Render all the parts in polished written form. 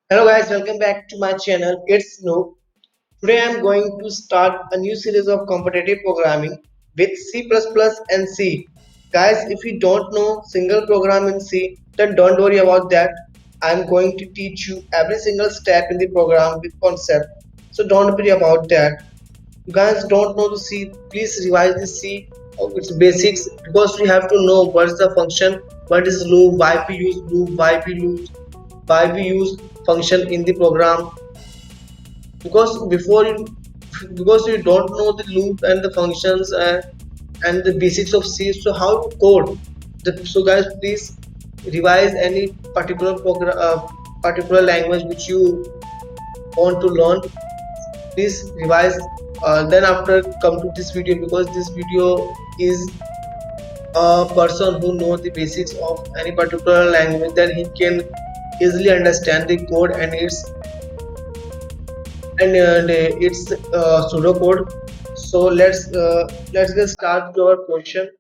Hello guys, welcome back to my channel. It's Snoop. Today I'm going to start a new series of competitive programming with C++ and C. Guys, if you don't know single program in C, then don't worry about that. I'm going to teach you every single step in the program with concept. So don't worry about that. You guys don't know the C, please revise the C of its basics because we have to know what is the function, what is loop, why we use function in the program because because you don't know the loop and the functions and the basics of C, so how to code so guys, please revise any particular language which you want to learn. Please revise, then after come to this video because this video is a person who knows the basics of any particular language, then he can easily understand the code and its pseudocode. So let's get start to our question.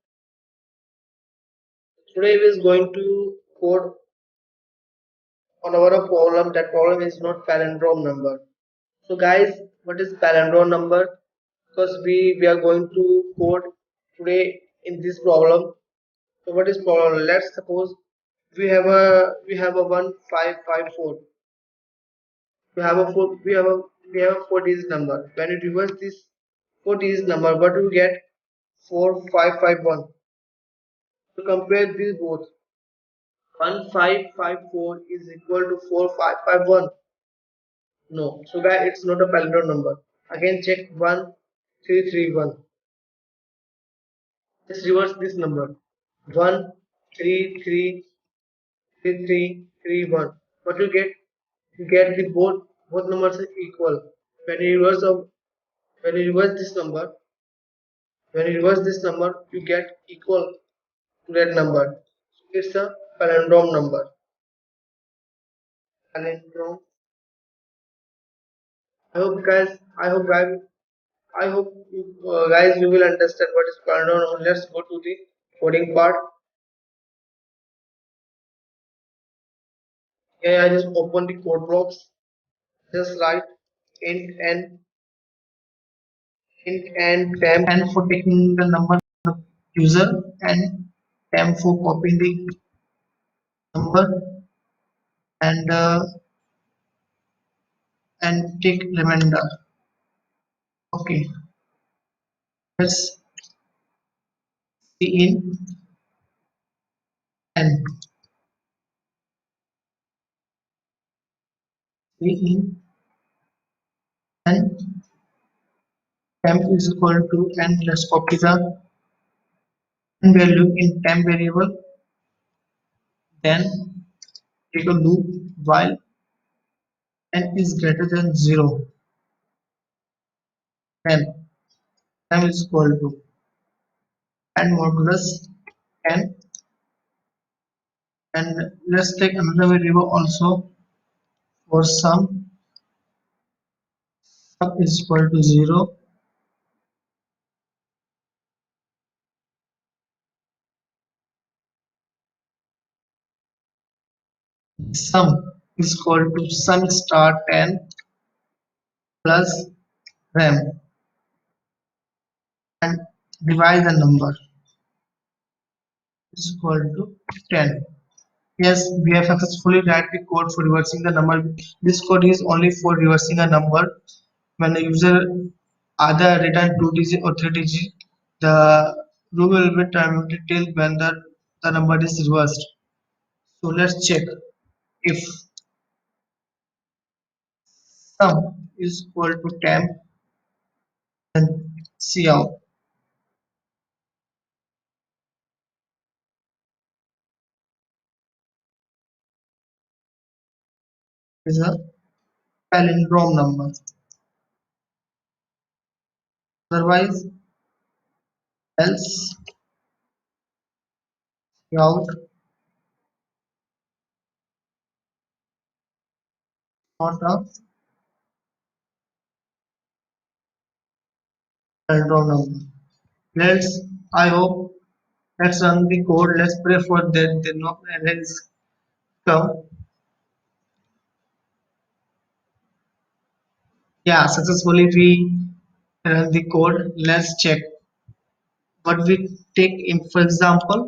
Today we is going to code on our problem. That problem is not palindrome number. So guys, what is palindrome number? Because we are going to code today in this problem. So what is problem? Let's suppose we have a 1554. We have a 4 digit number. When you reverse this 4 digit number, what do you get? 4551. To compare these both, 1554 is equal to 4551. No, so guys, it's not a palindrome number. Again, check 1331. Just reverse this number. 1333331. What you get? You get the both numbers are equal. When you reverse of when you reverse this number, when you reverse this number, you get equal to that number. It's a palindrome number. Palindrome. I hope guys, I hope guys, I hope guys you will understand what is palindrome. Let's go to the coding part. Yeah, I just open the code blocks. Just write int n temp and for taking the number of user and temp for copying the number and take remainder. Okay, let's see in n. See in n temp is equal to n. Let's copy the value in temp variable. Then take a loop while n is greater than 0. Then temp is equal to n modulus n, and let's take another variable also for sum is equal to 0. Sum is equal to sum star 10 plus rem and divide the number is equal to 10. Yes, we have successfully write the code for reversing the number. This code is only for reversing a number when the user either return 2 digit or 3 digit. The rule will be terminated till when the number is reversed. So let's check if sum is equal to temp, then cout is a palindrome number. Otherwise, else cout not a palindrome number. Let's I hope let's run the code. Let's pray for that the no errors come. Yeah, successfully we run the code. Let's check what we take in. For example,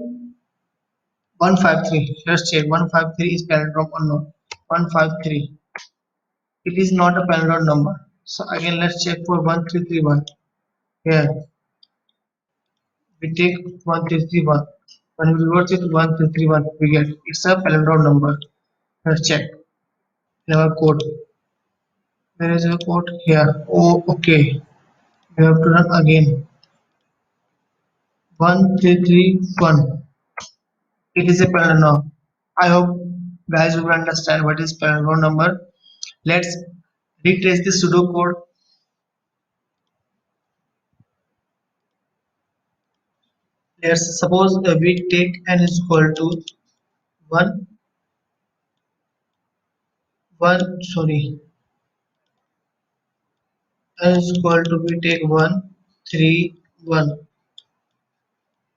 153. Let's check. 153 is palindrome or no? 153. It is not a palindrome number. So again, let's check for 1331. Here we take 1331. When we revert it to 1331, we get it's a palindrome number. Let's check in our code. Where is your code? Here. Oh, okay. We have to run again. 1331. It is a palindrome. I hope guys will understand what is palindrome number. Let's retrace the pseudo code. Let's suppose we take n is equal to 1, 1, sorry, n is equal to we take 1, 3, 1,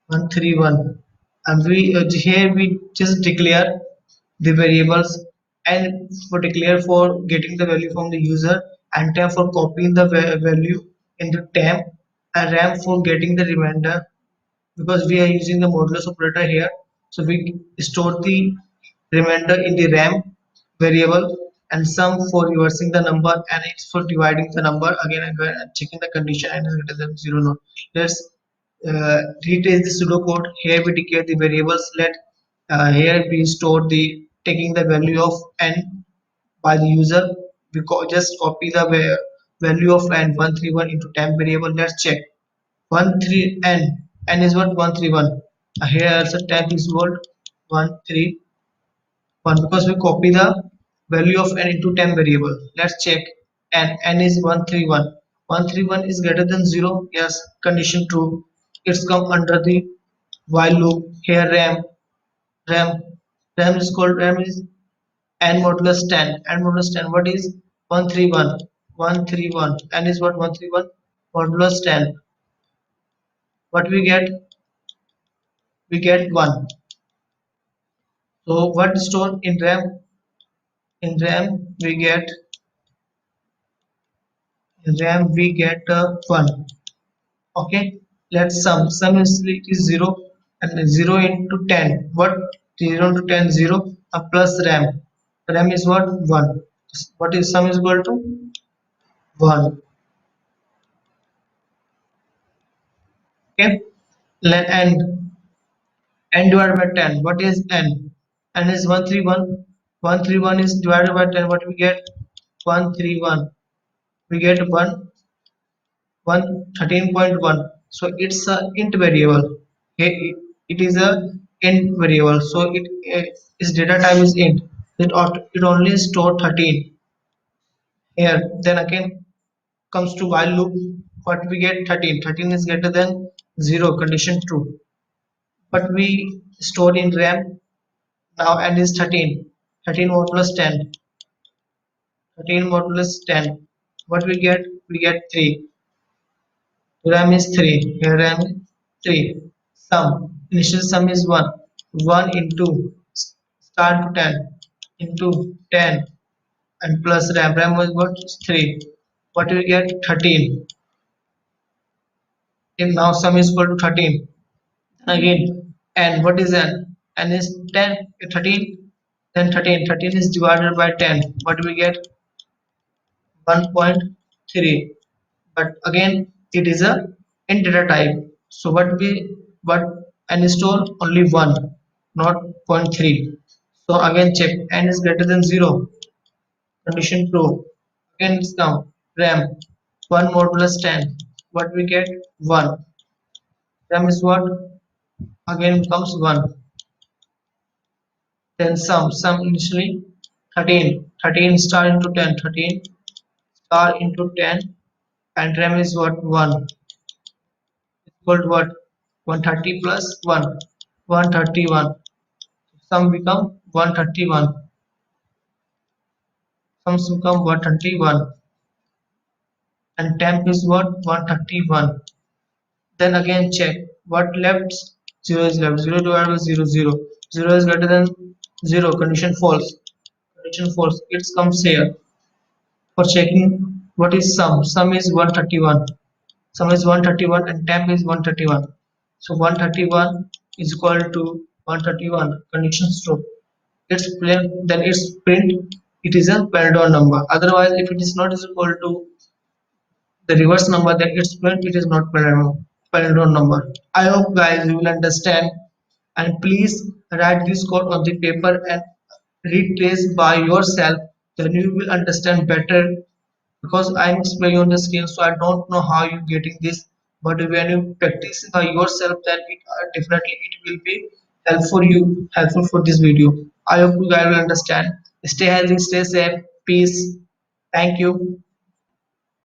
1, 3, 1, and we here we just declare the variables and for declare for getting the value from the user and temp for copying the value in the temp and ram for getting the remainder because we are using the modulus operator here. So we store the remainder in the RAM variable and sum for reversing the number and it's for dividing the number again and checking the condition and is greater than 0 no. Let's retrace the pseudocode. Here we declare the variables. Let here we store the taking the value of n by the user. We just copy the value of n 131 into temp variable. Let's check 13 n is what 131. Here also temp is what 131 because we copy the value of n into temp variable. Let's check n is 131. 131 is greater than 0. Yes, condition true. It's come under the while loop. Here ram ram is called ram is n modulus 10. N modulus 10 what is 131. 131 n is what 131 modulus 10. What we get 1. So what stored in RAM? In RAM we get one. Okay, let's sum. Sum is 0 and 0 into 10. What 0 into 10 0 plus RAM. RAM is what 1. What is sum is equal to 1. Okay, and n divided by 10. What is n? N is 131. 131 is divided by 10. What we get? 131. We get 13.1. So it's a int variable. It is a int variable. So its data type is int. It only store 13 here. Then again comes to while loop. What we get 13. 13 is greater than 0. Condition true. But we store in RAM now and is 13. 13 more plus 10. 13 more plus 10. What we get? We get 3. RAM is 3. Here RAM is 3. Sum. Initial sum is 1. 1 into start to 10 into 10 and plus RAM. RAM was what? 3. What do we get? 13. And now sum is equal to 13. Again, and what is n? N is 10, 13. Then 13. 13 is divided by 10. What do we get? 1.3. But again it is a int data type, so what n store only 1 not zero point 0.3. So again check n is greater than 0. Condition true. Again it's now ram 1 modulus 10. What we get 1. Ram is what again comes 1. Then sum initially 13 star into 10. 13 star into 10 and ram is what 1 equal to what 130 plus 1 131. Sum become 131. Sums become 131 and temp is what 131. Then again check what left. 0 is left. 0 divided by 0 0. 0 is greater than 0. Condition false. Condition false. It comes here for checking What is sum? Sum is 131. Sum is 131 and temp is 131. So 131 is equal to 131. Conditions true. It's plain, then it's print. It is a Peldon number. Otherwise, if it is not is equal to the reverse number, then it's print. It is not Peldon number. I hope guys you will understand, and please write this code on the paper and read this by yourself. Then you will understand better, because I'm explaining on the screen, so I don't know how you getting this. But when you practice by yourself, then it definitely it will be helpful for this video. I hope you guys will understand. Stay healthy, stay safe, peace. Thank you.